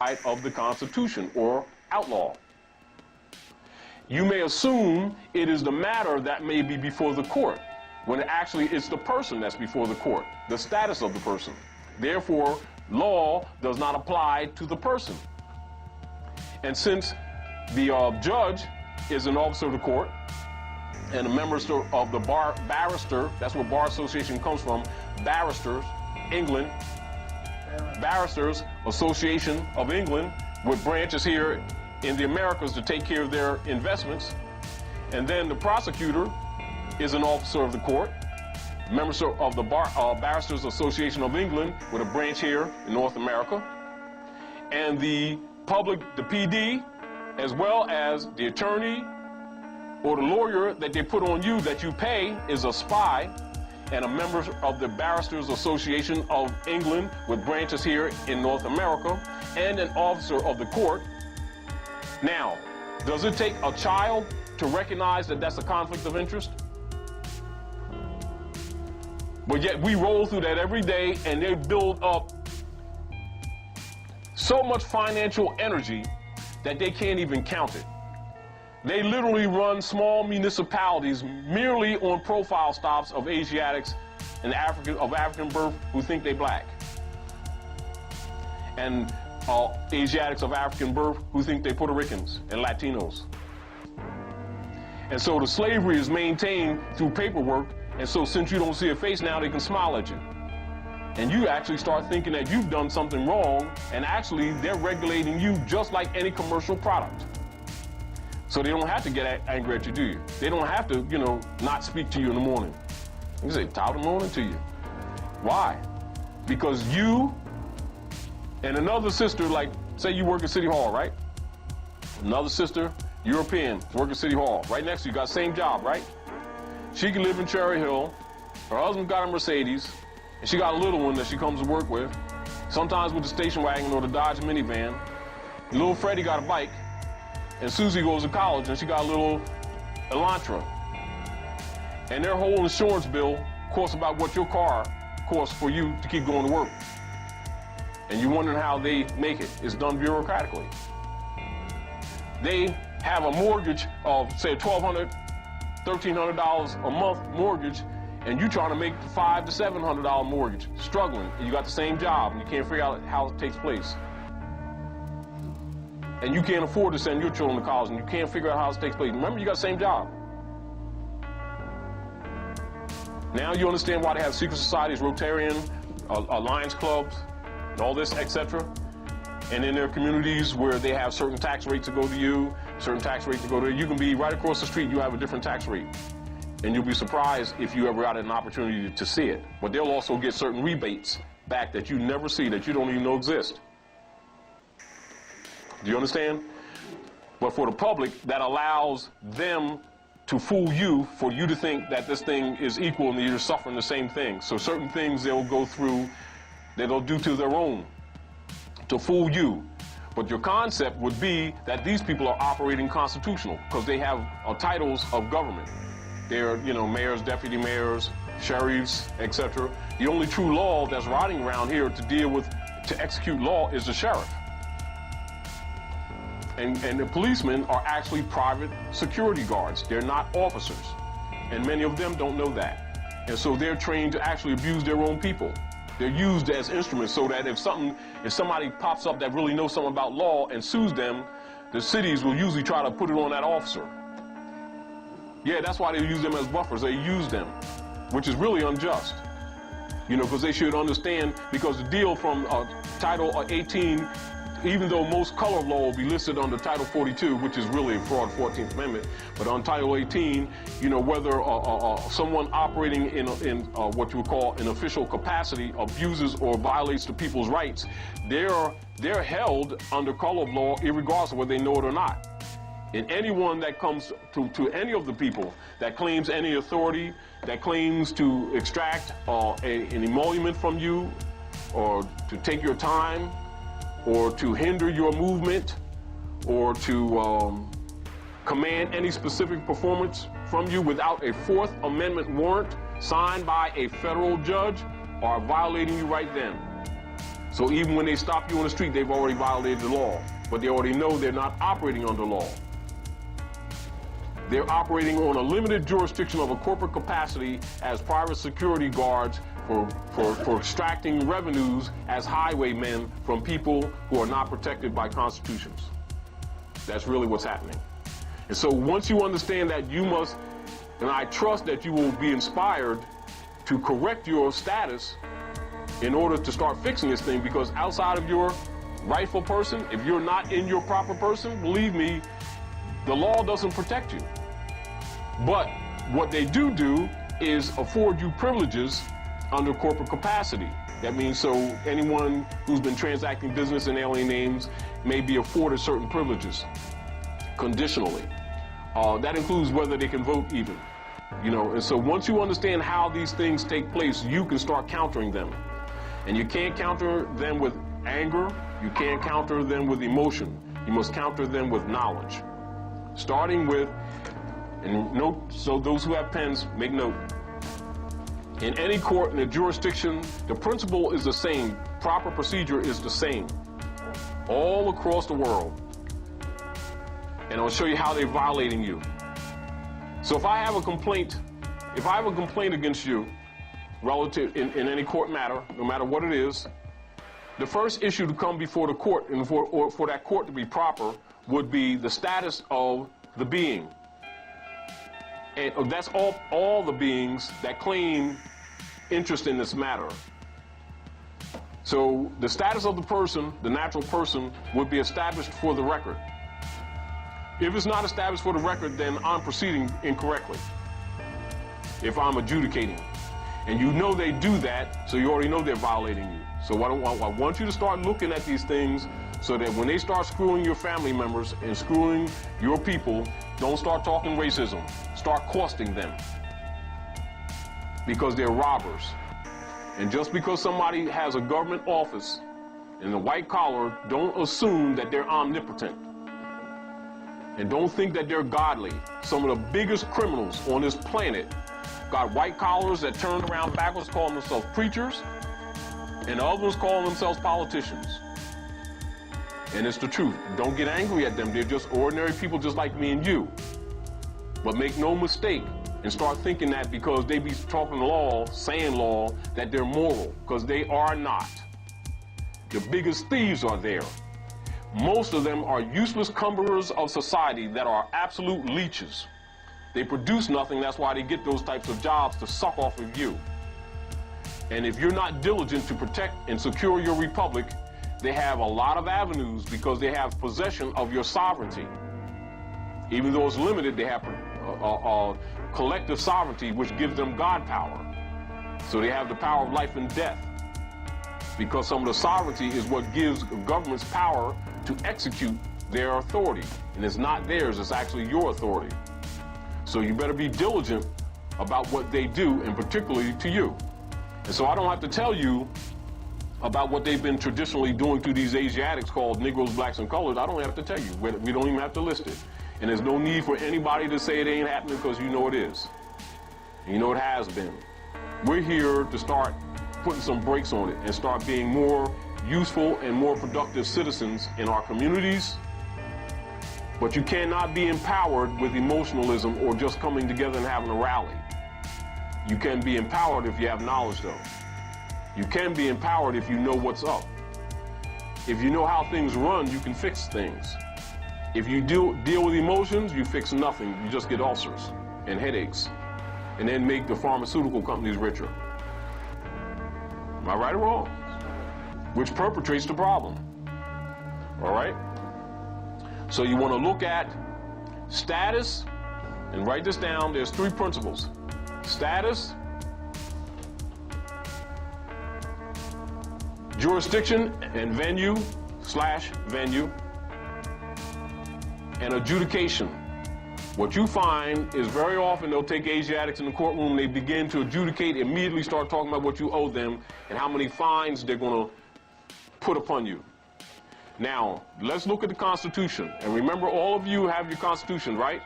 of the Constitution or outlaw. You may assume it is the matter that may be before the court, when actually it's the person that's before the court, the status of the person. Therefore, law does not apply to the person. And since the judge is an officer of the court, and a member of the barrister, that's where Bar Association comes from, barristers, England, Barristers Association of England, with branches here in the Americas to take care of their investments. And then the prosecutor is an officer of the court, member of the Barristers Association of England, with a branch here in North America. And the PD, as well as the attorney or the lawyer that they put on you that you pay, is a spy and a member of the Barristers Association of England with branches here in North America, and an officer of the court. Now, does it take a child to recognize that that's a conflict of interest? But yet we roll through that every day, and they build up so much financial energy that they can't even count it. They literally run small municipalities merely on profile stops of Asiatics and African birth who think they're black, and Asiatics of African birth who think they're Puerto Ricans and Latinos. And so the slavery is maintained through paperwork, and so since you don't see a face now, they can smile at you. And you actually start thinking that you've done something wrong, and actually they're regulating you just like any commercial product. So they don't have to get angry at you, do you? They don't have to, not speak to you in the morning. You say, top of the morning to you. Why? Because you and another sister, like, say you work at City Hall, right? Another sister, European, work at City Hall. Right next to you, got the same job, right? She can live in Cherry Hill. Her husband got a Mercedes, and she got a little one that she comes to work with, sometimes with the station wagon or the Dodge minivan. Little Freddie got a bike, and Susie goes to college, and she got a little Elantra. And their whole insurance bill costs about what your car costs for you to keep going to work. And you're wondering how they make it. It's done bureaucratically. They have a mortgage of, say, $1,200, $1,300 a month mortgage, and you're trying to make $500 to $700 mortgage, struggling. And you got the same job, and you can't figure out how it takes place. And you can't afford to send your children to college, and you can't figure out how it takes place. Remember, you got the same job. Now you understand why they have secret societies, Rotarian, Lions clubs, and all this, etc. And in their communities where they have certain tax rates to go to you, certain tax rates to go to you, can be right across the street, you have a different tax rate. And you'll be surprised if you ever got an opportunity to see it. But they'll also get certain rebates back that you never see, that you don't even know exist. Do you understand? But for the public, that allows them to fool you, for you to think that this thing is equal and you're suffering the same thing. So certain things they'll go through, that they'll do to their own to fool you. But your concept would be that these people are operating constitutional because they have titles of government. They're, mayors, deputy mayors, sheriffs, etc. The only true law that's riding around here to deal with, to execute law, is the sheriff. And the policemen are actually private security guards. They're not officers. And many of them don't know that. And so they're trained to actually abuse their own people. They're used as instruments so that if somebody pops up that really knows something about law and sues them, the cities will usually try to put it on that officer. Yeah, that's why they use them as buffers. They use them, which is really unjust. Because they should understand, because the deal from Title 18, even though most color law will be listed under Title 42, which is really a fraud 14th Amendment, but on Title 18, whether someone operating in what you would call an official capacity abuses or violates the people's rights, they're held under color of law, irregardless of whether they know it or not. And anyone that comes to any of the people that claims any authority, that claims to extract an emolument from you, or to take your time, or to hinder your movement, or to command any specific performance from you without a Fourth Amendment warrant signed by a federal judge, are violating you right then. So even when they stop you on the street, they've already violated the law, but they already know they're not operating under law. They're operating on a limited jurisdiction of a corporate capacity as private security guards for extracting revenues as highwaymen from people who are not protected by constitutions. That's really what's happening. And so once you understand that, you must, and I trust that you will be inspired to correct your status in order to start fixing this thing, because outside of your rightful person, if you're not in your proper person, believe me, the law doesn't protect you. But what they do is afford you privileges under corporate capacity. That means so anyone who's been transacting business in alien names may be afforded certain privileges conditionally. That includes whether they can vote even. You know, and so once you understand how these things take place, you can start countering them. And you can't counter them with anger. You can't counter them with emotion. You must counter them with knowledge. Starting with, and note, so those who have pens, make note. In any court in a jurisdiction, the principle is the same. Proper procedure is the same all across the world. And I'll show you how they're violating you. So if I have a complaint against you relative in any court matter, no matter what it is, the first issue to come before the court, and for that court to be proper, would be the status of the being. And that's all the beings that claim interest in this matter. So the status of the person, the natural person, would be established for the record. If it's not established for the record, then I'm proceeding incorrectly if I'm adjudicating. And you know they do that, so you already know they're violating you. So I want you to start looking at these things so that when they start screwing your family members and screwing your people, don't start talking racism. Start costing them. Because they're robbers. And just because somebody has a government office in the white collar, don't assume that they're omnipotent. And don't think that they're godly. Some of the biggest criminals on this planet got white collars that turn around backwards, calling themselves preachers, and others calling themselves politicians. And it's the truth. Don't get angry at them. They're just ordinary people just like me and you. But make no mistake and start thinking that because they be talking law, saying law, that they're moral, because they are not. The biggest thieves are there. Most of them are useless cumberers of society that are absolute leeches. They produce nothing, that's why they get those types of jobs to suck off of you. And if you're not diligent to protect and secure your republic, they have a lot of avenues because they have possession of your sovereignty. Even though it's limited, they have collective sovereignty, which gives them God power. So they have the power of life and death. Because some of the sovereignty is what gives governments power to execute their authority. And it's not theirs, it's actually your authority. So you better be diligent about what they do, and particularly to you. And so I don't have to tell you about what they've been traditionally doing to these Asiatics called Negroes, Blacks, and Colors. I don't have to tell you. We don't even have to list it. And there's no need for anybody to say it ain't happening, because you know it is. And you know it has been. We're here to start putting some brakes on it and start being more useful and more productive citizens in our communities. But you cannot be empowered with emotionalism or just coming together and having a rally. You can be empowered if you have knowledge, though. You can be empowered if you know what's up. If you know how things run, you can fix things. If you deal with emotions, you fix nothing. You just get ulcers and headaches, and then make the pharmaceutical companies richer. Am I right or wrong? Which perpetrates the problem. All right? So you want to look at status, and write this down. There's 3 principles. Status, jurisdiction and venue/venue, and adjudication. What you find is very often they'll take Asiatics in the courtroom, they begin to adjudicate, immediately start talking about what you owe them and how many fines they're going to put upon you. Now, let's look at the Constitution. And remember, all of you have your Constitution, right?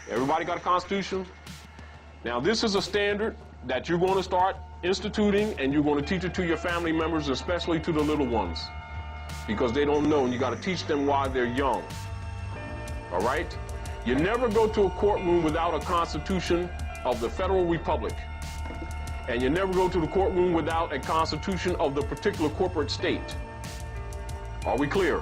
Everybody got a Constitution? Now, this is a standard that you're going to start instituting, and you're going to teach it to your family members, especially to the little ones, because they don't know, and you got to teach them while they're young. All right? You never go to a courtroom without a constitution of the federal republic, and you never go to the courtroom without a constitution of the particular corporate state. Are we clear?